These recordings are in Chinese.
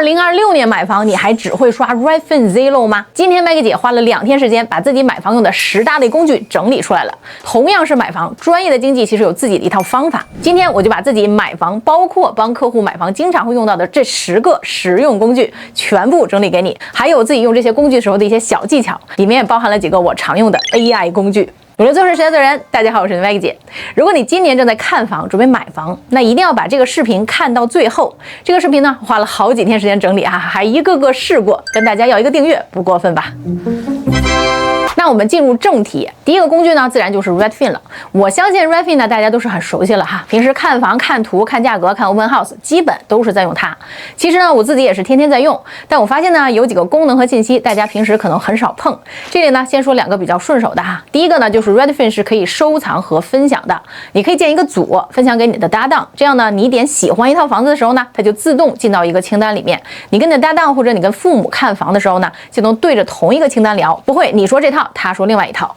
2026年买房，你还只会刷 Redfin Zillow 吗？今天麦克姐花了2天时间，把自己买房用的10大类工具整理出来了。同样是买房，专业的经纪其实有自己的一套方法。今天我就把自己买房，包括帮客户买房经常会用到的这10个实用工具，全部整理给你，还有自己用这些工具时候的一些小技巧，里面也包含了几个我常用的 AI 工具。努力做事，谁做人？大家好，我是麦克姐。如果你今年正在看房，准备买房，那一定要把这个视频看到最后。这个视频呢，花了好几天时间整理还一个个试过，跟大家要一个订阅，不过分吧？那我们进入正题，第一个工具呢，自然就是 Redfin 了。我相信 Redfin 呢，大家都是很熟悉了哈。平时看房、看图、看价格、看 Open House， 基本都是在用它。其实呢，我自己也是天天在用，但我发现呢，有几个功能和信息，大家平时可能很少碰。这里呢，先说2个比较顺手的哈。第一个呢，就是 Redfin 是可以收藏和分享的，你可以建一个组，分享给你的搭档，这样呢，你点喜欢一套房子的时候呢，它就自动进到一个清单里面。你跟你的搭档或者你跟父母看房的时候呢，就能对着同一个清单聊，不会你说这套，他说另外一套。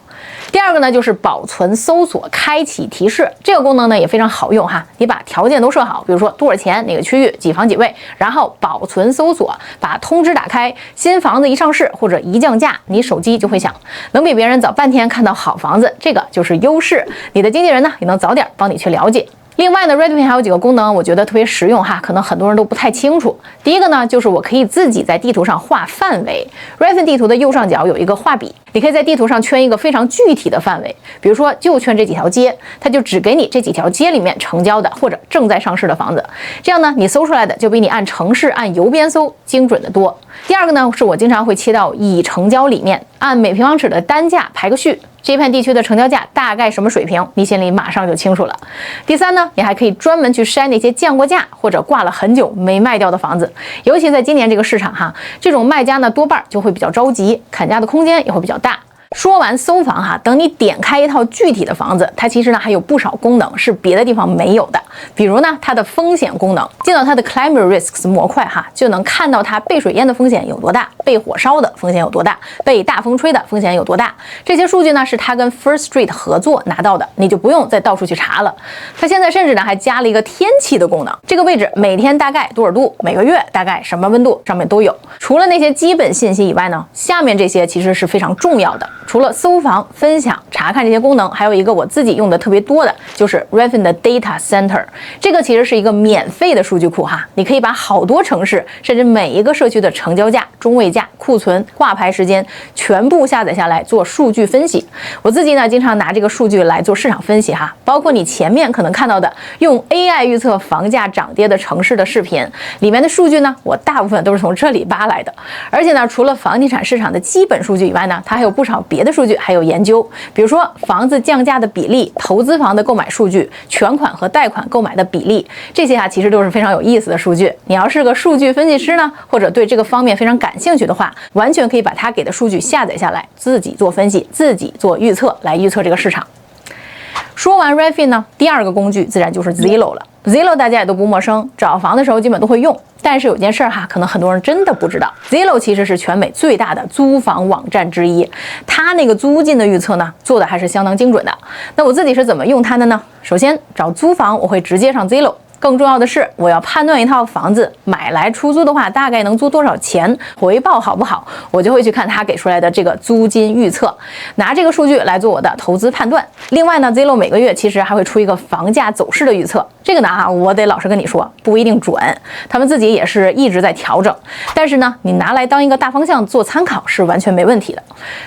第二个呢，就是保存搜索开启提示，这个功能呢也非常好用哈。你把条件都设好，比如说多少钱、哪个区域、几房几卫，然后保存搜索，把通知打开，新房子一上市或者一降价，你手机就会响，能比别人早半天看到好房子，这个就是优势。你的经纪人呢也能早点帮你去了解。另外呢 Redfin 还有几个功能，我觉得特别实用哈，可能很多人都不太清楚。第一个呢，就是我可以自己在地图上画范围。Redfin 地图的右上角有一个画笔，你可以在地图上圈一个非常具体的范围，比如说就圈这几条街，它就只给你这几条街里面成交的或者正在上市的房子。这样呢，你搜出来的就比你按城市、按邮编搜精准得多。第二个呢，是我经常会切到已成交里面，按每平方尺的单价排个序。这片地区的成交价大概什么水平，你心里马上就清楚了。第三呢，你还可以专门去筛那些降过价或者挂了很久没卖掉的房子，尤其在今年这个市场哈，这种卖家呢多半就会比较着急，砍价的空间也会比较大。说完搜房哈，等你点开一套具体的房子，它其实呢还有不少功能是别的地方没有的。比如呢，它的风险功能，进到它的 Climate Risks 模块哈，就能看到它被水淹的风险有多大，被火烧的风险有多大，被大风吹的风险有多大。这些数据呢是它跟 First Street 合作拿到的，你就不用再到处去查了。它现在甚至呢还加了一个天气的功能，这个位置每天大概多少度，每个月大概什么温度，上面都有。除了那些基本信息以外呢，下面这些其实是非常重要的。除了搜房、分享、查看这些功能，还有一个我自己用的特别多的，就是 Redfin 的 Data Center。这个其实是一个免费的数据库哈，你可以把好多城市，甚至每一个社区的成交价、中位价、库存、挂牌时间，全部下载下来做数据分析。我自己呢，经常拿这个数据来做市场分析哈，包括你前面可能看到的用 AI 预测房价涨跌的城市的视频，里面的数据呢，我大部分都是从这里扒来的。而且呢，除了房地产市场的基本数据以外呢，它还有不少别的数据还有研究，比如说房子降价的比例、投资房的购买数据、全款和贷款购买的比例，这些其实都是非常有意思的数据。你要是个数据分析师呢，或者对这个方面非常感兴趣的话，完全可以把他给的数据下载下来，自己做分析，自己做预测，来预测这个市场。说完 Redfin 呢，第二个工具自然就是 Zillow 了。Zillow 大家也都不陌生，找房的时候基本都会用。但是有件事哈，可能很多人真的不知道 ，Zillow 其实是全美最大的租房网站之一，它那个租金的预测呢，做的还是相当精准的。那我自己是怎么用它的呢？首先找租房，我会直接上 Zillow。更重要的是，我要判断一套房子买来出租的话，大概能租多少钱，回报好不好，我就会去看他给出来的这个租金预测，拿这个数据来做我的投资判断。另外呢 ，Zillow 每个月其实还会出一个房价走势的预测，这个呢我得老实跟你说，不一定准，他们自己也是一直在调整。但是呢，你拿来当一个大方向做参考是完全没问题的。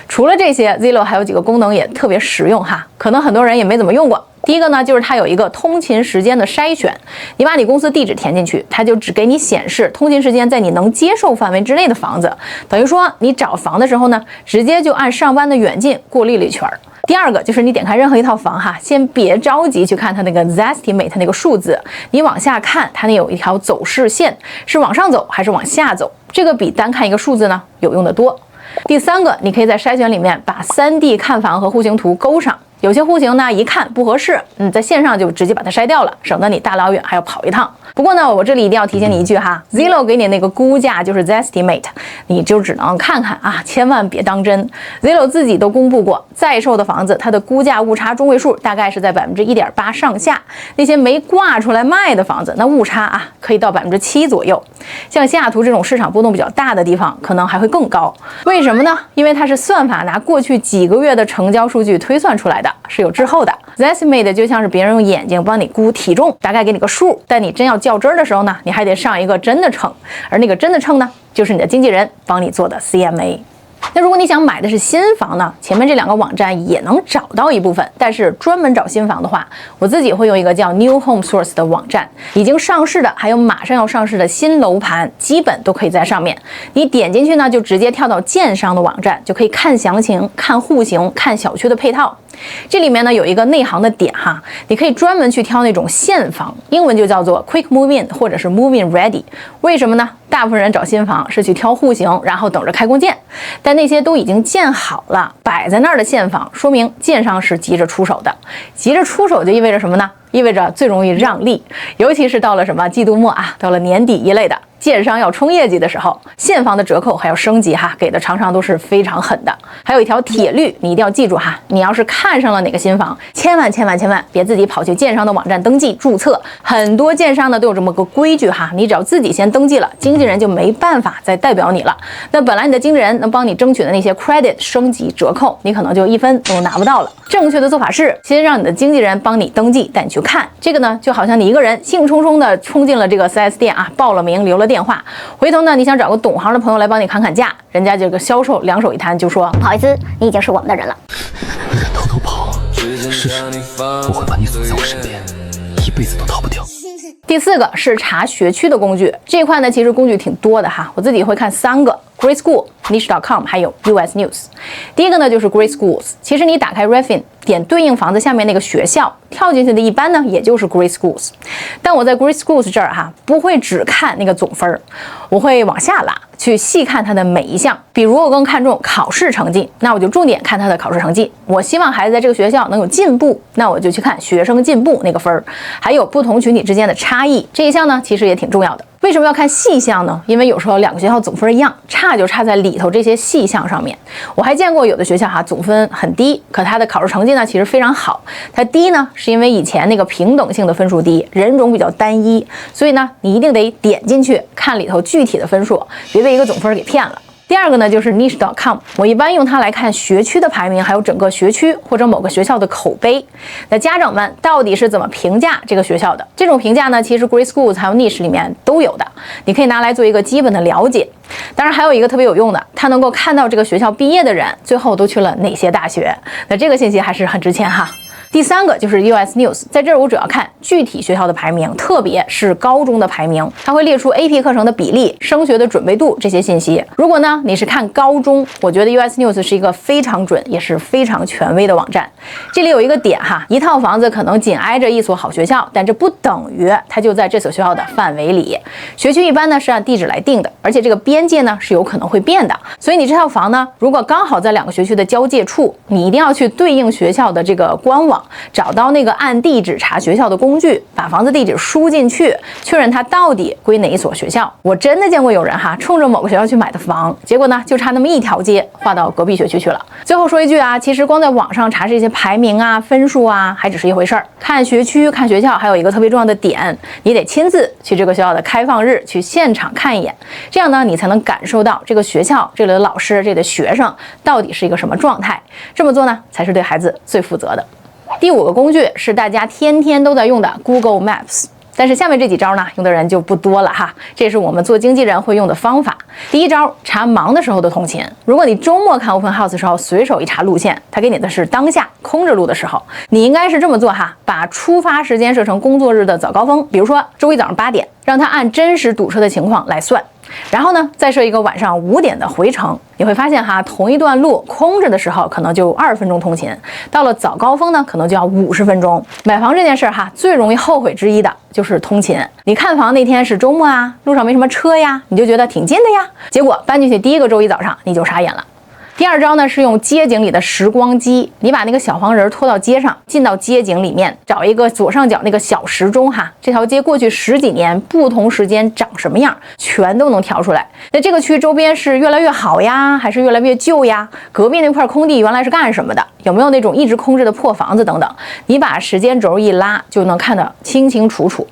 除了这些 ，Zillow 还有几个功能也特别实用哈，可能很多人也没怎么用过。第一个呢，就是它有一个通勤时间的筛选，你把你公司地址填进去，它就只给你显示通勤时间在你能接受范围之内的房子，等于说你找房的时候呢，直接就按上班的远近过滤了一圈。第二个就是你点开任何一套房哈，先别着急去看它那个 Zestimate 那个数字，你往下看，它那有一条走势线，是往上走还是往下走，这个比单看一个数字呢有用的多。第三个，你可以在筛选里面把3D 看房和户型图勾上。有些户型呢，一看不合适，在线上就直接把它筛掉了，省得你大老远还要跑一趟。不过呢，我这里一定要提醒你一句哈 ，Zillow 给你那个估价就是 Zestimate， 你就只能看看啊，千万别当真。Zillow 自己都公布过，在售的房子它的估价误差中位数大概是在1.8%上下，那些没挂出来卖的房子，那误差啊可以到7%左右。像西雅图这种市场波动比较大的地方，可能还会更高。为什么呢？因为它是算法拿过去几个月的成交数据推算出来的，是有滞后的。Zestimate 就像是别人用眼睛帮你估体重，大概给你个数，但你真要较真儿的时候呢，你还得上一个真的秤，而那个真的秤呢，就是你的经纪人帮你做的 CMA。那如果你想买的是新房呢，前面这2个网站也能找到一部分，但是专门找新房的话，我自己会用一个叫 New Home Source 的网站，已经上市的还有马上要上市的新楼盘，基本都可以在上面。你点进去呢，就直接跳到建商的网站，就可以看详情、看户型、看小区的配套。这里面呢有一个内行的点哈，你可以专门去挑那种现房，英文就叫做 Quick Move In 或者是 Move In Ready。为什么呢？大部分人找新房是去挑户型，然后等着开工建，但那些都已经建好了摆在那儿的现房，说明建商是急着出手的。急着出手就意味着什么呢？意味着最容易让利，尤其是到了什么季度末啊，到了年底一类的，建商要冲业绩的时候，现房的折扣还要升级哈，给的常常都是非常狠的。还有一条铁律，你一定要记住哈，你要是看上了哪个新房，千万别自己跑去建商的网站登记注册。很多建商呢都有这么个规矩哈，你只要自己先登记了，经纪人就没办法再代表你了。那本来你的经纪人能帮你争取的那些 credit 升级折扣，你可能就1分都拿不到了。正确的做法是，先让你的经纪人帮你登记，带你去看。这个呢，就好像你一个人兴冲冲的冲进了这个 4S 店啊，报了名，留了电话，回头呢，你想找个懂行的朋友来帮你砍砍价，人家这个销售两手一摊就说，不好意思，你已经是我们的人了。敢偷偷跑，试试，我会把你锁在我身边，一辈子都逃不掉。第4个是查学区的工具，这一块呢其实工具挺多的哈，我自己会看3个 Great School、Niche.com 还有 US News。第一个呢就是 Great Schools， 其实你打开 Redfin 点对应房子下面那个学校，跳进去的一般呢也就是 Great Schools。但我在 Great Schools 这儿哈，不会只看那个总分，我会往下拉，去细看它的每一项。比如我更看重考试成绩，那我就重点看它的考试成绩。我希望孩子在这个学校能有进步，那我就去看学生进步那个分儿，还有不同群体之间的差异，这一项呢其实也挺重要的。为什么要看细项呢？因为有时候2个学校总分一样，差就差在里头这些细项上面。我还见过有的学校哈总分很低，可它的考试成绩呢其实非常好。它低呢是因为以前那个平等性的分数低，人种比较单一，所以呢你一定得点进去看里头具体的分数，别被一个总分给骗了。第2个呢就是 Niche.com， 我一般用它来看学区的排名，还有整个学区或者某个学校的口碑。那家长们到底是怎么评价这个学校的？这种评价呢，其实 Great Schools 还有 Niche 里面都有的，你可以拿来做一个基本的了解。当然还有一个特别有用的，它能够看到这个学校毕业的人最后都去了哪些大学，那这个信息还是很值钱哈。第3个就是 US News， 在这儿我主要看具体学校的排名，特别是高中的排名，它会列出 AP 课程的比例、升学的准备度这些信息。如果呢你是看高中，我觉得 US News 是一个非常准也是非常权威的网站。这里有一个点哈，一套房子可能紧挨着一所好学校，但这不等于它就在这所学校的范围里。学区一般呢是按地址来定的，而且这个边界呢是有可能会变的，所以你这套房呢，如果刚好在2个学区的交界处，你一定要去对应学校的这个官网，找到那个按地址查学校的工具，把房子地址输进去，确认它到底归哪一所学校。我真的见过有人哈，冲着某个学校去买的房，结果呢就差那么一条街划到隔壁学区去了。最后说一句啊，其实光在网上查这些排名啊、分数啊，还只是一回事儿。看学区、看学校，还有一个特别重要的点，你得亲自去这个学校的开放日去现场看一眼，这样呢，你才能感受到这个学校、这里的老师、这里的学生到底是一个什么状态。这么做呢，才是对孩子最负责的。第5个工具是大家天天都在用的 Google Maps， 但是下面这几招呢，用的人就不多了哈。这是我们做经纪人会用的方法。第1招，查忙的时候的通勤。如果你周末看 Open House 的时候，随手一查路线，它给你的是当下空着路的时候，你应该是这么做哈，把出发时间设成工作日的早高峰，比如说周一早上8点，让它按真实堵车的情况来算。然后呢，再设一个晚上5点的回程，你会发现哈，同一段路空着的时候可能就2分钟通勤，到了早高峰呢，可能就要50分钟。买房这件事哈，最容易后悔之一的就是通勤。你看房那天是周末啊，路上没什么车呀，你就觉得挺近的呀，结果搬进去第1个周一早上你就傻眼了。第第二招呢是用街景里的时光机，你把那个小黄人拖到街上，进到街景里面，找一个左上角那个小时钟哈，这条街过去10几年不同时间长什么样，全都能调出来。那这个区周边是越来越好呀，还是越来越旧呀？隔壁那块空地原来是干什么的？有没有那种一直空着的破房子等等？你把时间轴一拉，就能看得清清楚楚。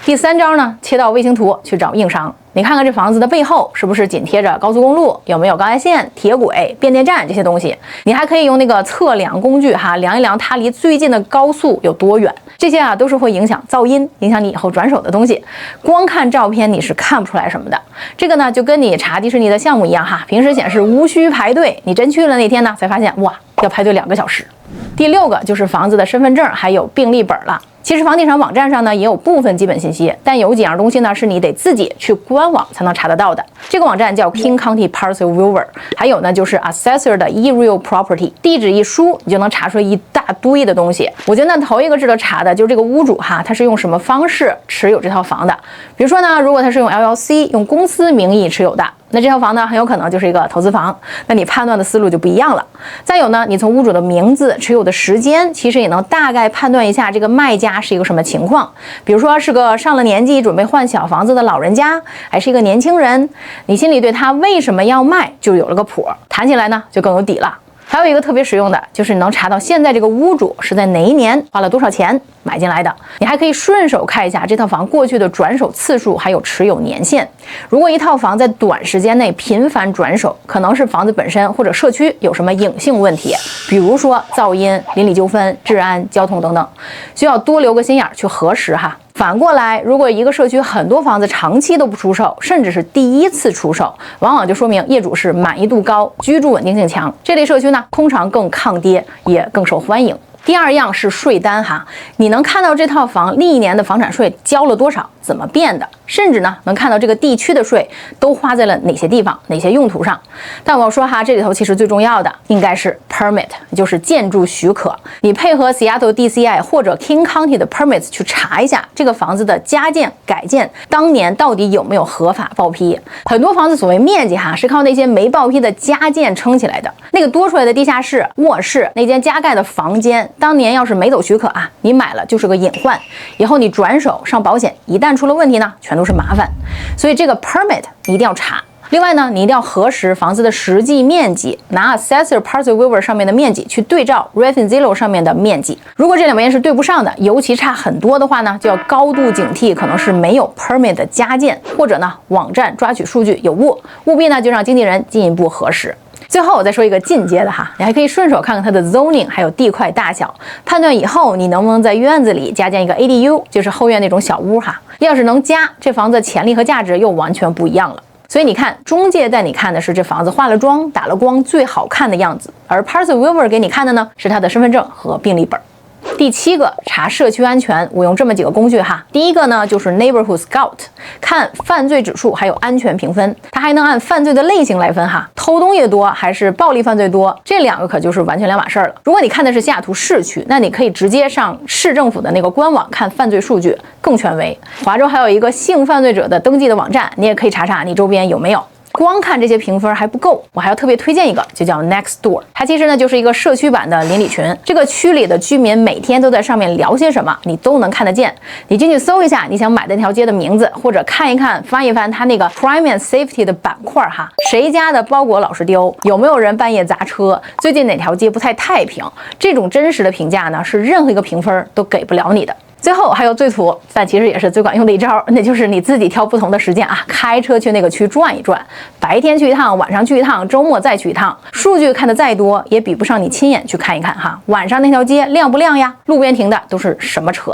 第三招呢，切到卫星图去找硬伤。你看看这房子的背后是不是紧贴着高速公路，有没有高压线、铁轨、变电站这些东西？你还可以用那个测量工具哈，量一量它离最近的高速有多远。这些啊都是会影响噪音，影响你以后转手的东西。光看照片你是看不出来什么的。这个呢就跟你查迪士尼的项目一样哈，平时显示无需排队，你真去了那天呢才发现哇要排队2个小时。第6个就是房子的身份证还有病历本了。其实房地产网站上呢也有部分基本信息，但有几样东西呢是你得自己去官网才能查得到的。这个网站叫 King County Parcel Viewer， 还有呢就是 Assessor 的 eReal Property， 地址一输你就能查出一大堆的东西。我觉得呢头一个值得查的就是这个屋主哈，他是用什么方式持有这套房的。比如说呢，如果他是用 LLC 用公司名义持有的，那这套房呢很有可能就是一个投资房，那你判断的思路就不一样了。再有呢，你从屋主的名字、持有的时间，其实也能大概判断一下这个卖家是一个什么情况。比如说是个上了年纪准备换小房子的老人家，还是一个年轻人，你心里对他为什么要卖就有了个谱，谈起来呢就更有底了。还有一个特别实用的，就是你能查到现在这个屋主是在哪一年花了多少钱买进来的。你还可以顺手看一下这套房过去的转手次数，还有持有年限。如果一套房在短时间内频繁转手，可能是房子本身或者社区有什么隐性问题，比如说噪音、邻里纠纷、治安、交通等等，需要多留个心眼去核实哈。反过来，如果一个社区很多房子长期都不出售，甚至是第一次出售，往往就说明业主是满意度高，居住稳定性强。这类社区呢，通常更抗跌，也更受欢迎。第二样是税单哈，你能看到这套房历年的房产税交了多少，怎么变的，甚至呢能看到这个地区的税都花在了哪些地方、哪些用途上。但我要说哈，这里头其实最重要的应该是 permit， 就是建筑许可。你配合 Seattle DCI 或者 King County 的 permits 去查一下这个房子的加建、改建当年到底有没有合法报批。很多房子所谓面积哈，是靠那些没报批的加建撑起来的。那个多出来的地下室、卧室、那间加盖的房间，当年要是没走许可啊，你买了就是个隐患，以后你转手上保险，一旦出了问题呢，全都是麻烦。所以这个 permit 你一定要查。另外呢，你一定要核实房子的实际面积，拿 Assessor Parcel Viewer 上面的面积去对照 Redfin Zillow 上面的面积。如果这两边是对不上的，尤其差很多的话呢，就要高度警惕，可能是没有 permit 的加建，或者呢网站抓取数据有误，务必呢就让经纪人进一步核实。最后我再说一个进阶的哈，你还可以顺手看看它的 zoning 还有地块大小，判断以后你能不能在院子里加建一个 ADU， 就是后院那种小屋哈。要是能加，这房子的潜力和价值又完全不一样了。所以你看，中介带你看的是这房子化了妆、打了光最好看的样子，而 Parcel Viewer 给你看的呢是他的身份证和病历本。第7个，查社区安全，我用这么几个工具哈。第一个呢就是 Neighborhood Scout， 看犯罪指数还有安全评分，它还能按犯罪的类型来分哈，偷东西多还是暴力犯罪多，这2个可就是完全两码事儿了。如果你看的是西雅图市区，那你可以直接上市政府的那个官网看犯罪数据，更权威。华州还有一个性犯罪者的登记的网站，你也可以查查你周边有没有。光看这些评分还不够，我还要特别推荐一个，就叫 Nextdoor。它其实呢就是一个社区版的邻里群，这个区里的居民每天都在上面聊些什么，你都能看得见。你进去搜一下你想买的那条街的名字，或者看一看、翻一翻它那个 Crime and Safety 的板块哈，谁家的包裹老是丢，有没有人半夜砸车，最近哪条街不太太平，这种真实的评价呢，是任何一个评分都给不了你的。最后还有最土，但其实也是最管用的一招，那就是你自己挑不同的时间啊，开车去那个区转一转，白天去一趟，晚上去一趟，周末再去一趟。数据看得再多，也比不上你亲眼去看一看哈。晚上那条街亮不亮呀？路边停的都是什么车？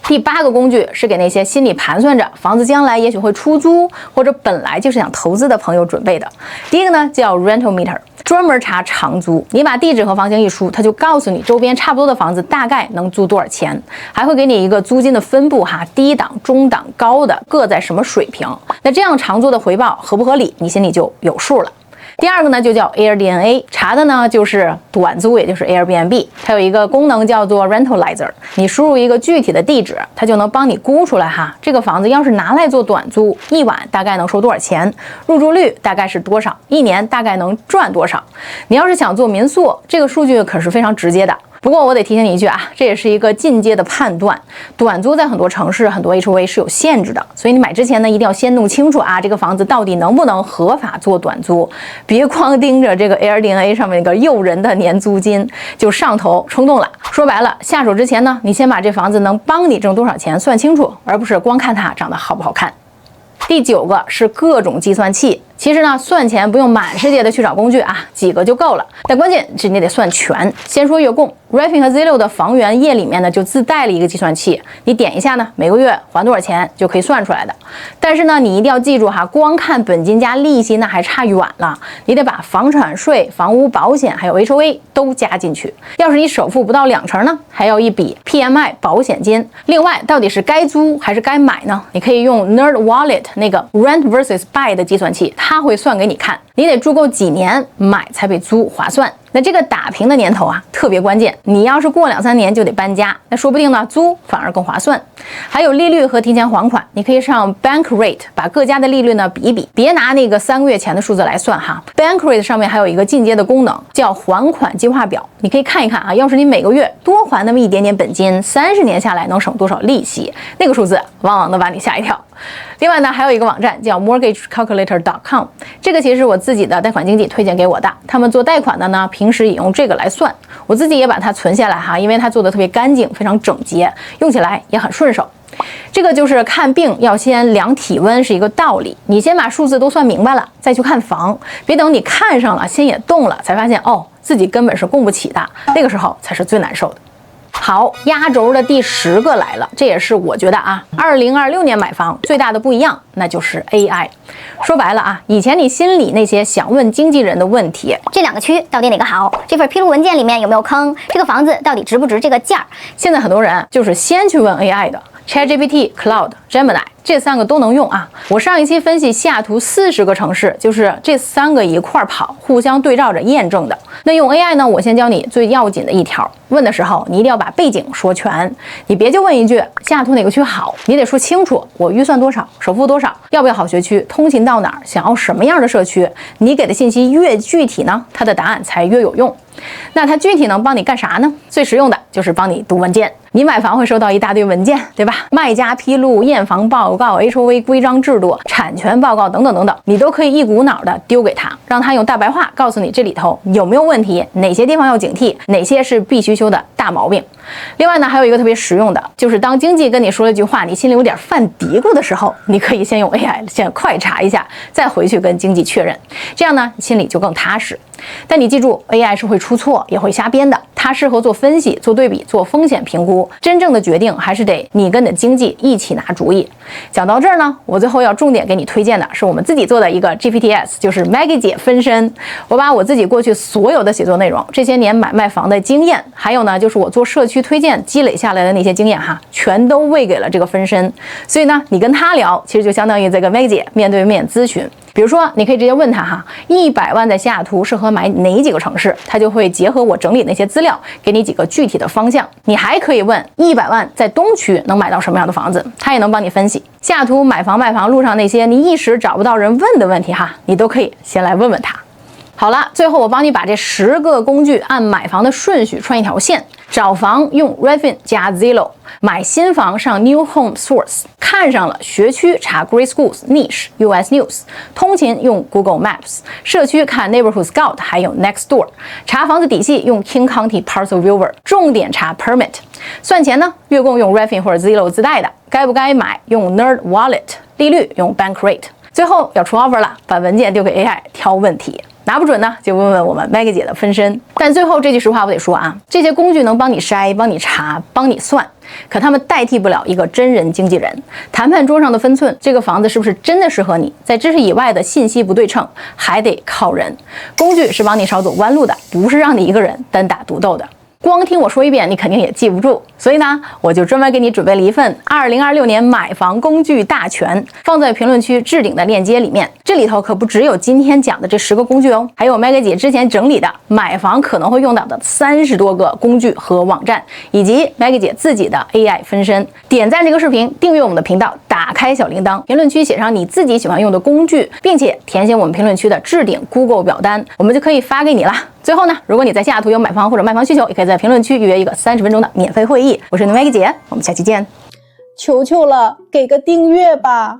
第8个工具是给那些心里盘算着房子将来也许会出租，或者本来就是想投资的朋友准备的。第一个呢叫 Rental Meter， 专门查长租。你把地址和房型一输，它就告诉你周边差不多的房子大概能租多少钱，还会给你一个租金的分布哈，低档、中档、高的各在什么水平。那这样长租的回报合不合理，你心里就有数了。第二个呢就叫 AirDNA， 查的呢就是短租，也就是 Airbnb。它有一个功能叫做 Rentalizer， 你输入一个具体的地址，它就能帮你估出来哈，这个房子要是拿来做短租，一晚大概能收多少钱，入住率大概是多少，一年大概能赚多少。你要是想做民宿，这个数据可是非常直接的。不过我得提醒你一句啊，这也是一个进阶的判断。短租在很多城市、很多 HOA 是有限制的，所以你买之前呢，一定要先弄清楚啊，这个房子到底能不能合法做短租，别光盯着这个 AirDNA 上面那个诱人的年租金就上头冲动了。说白了，下手之前呢，你先把这房子能帮你挣多少钱算清楚，而不是光看它长得好不好看。第9个是各种计算器。其实呢，算钱不用满世界的去找工具啊，几个就够了。但关键是你得算全。先说月供 ，Redfin 和 Zillow 的房源页里面呢就自带了一个计算器，你点一下呢，每个月还多少钱就可以算出来的。但是呢，你一定要记住哈，光看本金加利息那还差远了，你得把房产税、房屋保险还有 HOA 都加进去。要是你首付不到2成呢，还要一笔 PMI 保险金。另外，到底是该租还是该买呢？你可以用 NerdWallet 那个 Rent versus Buy 的计算器。它会算给你看，你得住够几年买才比租划算。那这个打平的年头啊，特别关键。你要是过2-3年就得搬家，那说不定呢，租反而更划算。还有利率和提前还款，你可以上 Bankrate 把各家的利率呢比一比，别拿那个3个月前的数字来算哈。Bankrate 上面还有一个进阶的功能叫还款计划表，你可以看一看啊，要是你每个月多还那么一点点本金，30年下来能省多少利息，那个数字往往能把你吓一跳。另外呢，还有一个网站叫 mortgagecalculator.com， 这个其实是我自己的贷款经纪推荐给我的，他们做贷款的呢，平时也用这个来算，我自己也把它存下来哈，因为它做的特别干净，非常整洁，用起来也很顺手。这个就是看病要先量体温是一个道理，你先把数字都算明白了，再去看房，别等你看上了，心也动了，才发现哦，自己根本是供不起的，那个时候才是最难受的。好，压轴的第10个来了，这也是我觉得啊，2026年买房最大的不一样，那就是 AI。说白了啊，以前你心里那些想问经纪人的问题，这2个区到底哪个好？这份披露文件里面有没有坑？这个房子到底值不值这个价儿？现在很多人就是先去问 AI 的 ChatGPT、Cloud、Gemini。这3个都能用啊！我上一期分析西雅图40个城市，就是这3个一块跑，互相对照着验证的。那用 AI 呢，我先教你最要紧的一条，问的时候你一定要把背景说全，你别就问一句西雅图哪个区好，你得说清楚我预算多少，首付多少，要不要好学区，通勤到哪儿，想要什么样的社区。你给的信息越具体呢，它的答案才越有用。那它具体能帮你干啥呢？最实用的就是帮你读文件。你买房会收到一大堆文件，对吧？卖家披露、验房报告、HOA 规章制度、产权报告等等等等，你都可以一股脑的丢给他，让他用大白话告诉你这里头有没有问题，哪些地方要警惕，哪些是必须修的大毛病。另外呢，还有一个特别实用的，就是当经纪跟你说了一句话，你心里有点犯嘀咕的时候，你可以先用 AI 先快查一下，再回去跟经纪确认，这样呢，心里就更踏实。但你记住 ，AI 是会出错，也会瞎编的，它适合做分析、做对比、做风险评估，真正的决定还是得你跟你的经纪一起拿主意。讲到这儿呢，我最后要重点给你推荐的是我们自己做的一个 GPTs， 就是 Maggie 姐分身。我把我自己过去所有的写作内容，这些年买卖房的经验，还有呢就是我做社区推荐积累下来的那些经验哈，全都喂给了这个分身。所以呢，你跟他聊，其实就相当于在跟 Maggie 姐面对面咨询。比如说，你可以直接问他哈，100万在西雅图适合买哪几个城市？他就会结合我整理那些资料，给你几个具体的方向。你还可以问100万在东区能买到什么样的房子，他也能帮你分析。西雅图买房卖房路上那些你一时找不到人问的问题哈，你都可以先来问问他。好了，最后我帮你把这10个工具按买房的顺序串一条线。找房用 Redfin 加 Zillow， 买新房上 New Home Source， 看上了学区查 Great Schools Niche US News， 通勤用 Google Maps， 社区看 Neighborhood Scout 还有 Nextdoor， 查房子底细用 King County Parcel Viewer， 重点查 Permit， 算钱呢月供用 Redfin 或者 Zillow 自带的，该不该买用 NerdWallet， 利率用 Bankrate。 最后要出 offer 了，把文件丢给 AI 挑问题。拿不准呢，就问问我们 Maggie 姐的分身。但最后这句实话我得说啊，这些工具能帮你筛、帮你查、帮你算，可他们代替不了一个真人经纪人。谈判桌上的分寸，这个房子是不是真的适合你，在知识以外的信息不对称，还得靠人。工具是帮你少走弯路的，不是让你一个人单打独斗的。光听我说一遍，你肯定也记不住。所以呢，我就专门给你准备了一份2026年买房工具大全，放在评论区置顶的链接里面。这里头可不只有今天讲的这10个工具哦，还有麦克姐之前整理的买房可能会用到的30多个工具和网站，以及麦克姐自己的 AI 分身。点赞这个视频，订阅我们的频道，打开小铃铛，评论区写上你自己喜欢用的工具，并且填写我们评论区的置顶 Google 表单，我们就可以发给你啦。最后呢，如果你在西雅图有买房或者卖房需求，也可以在评论区预约一个30分钟的免费会议。我是你麦克姐，我们下期见。求求了，给个订阅吧。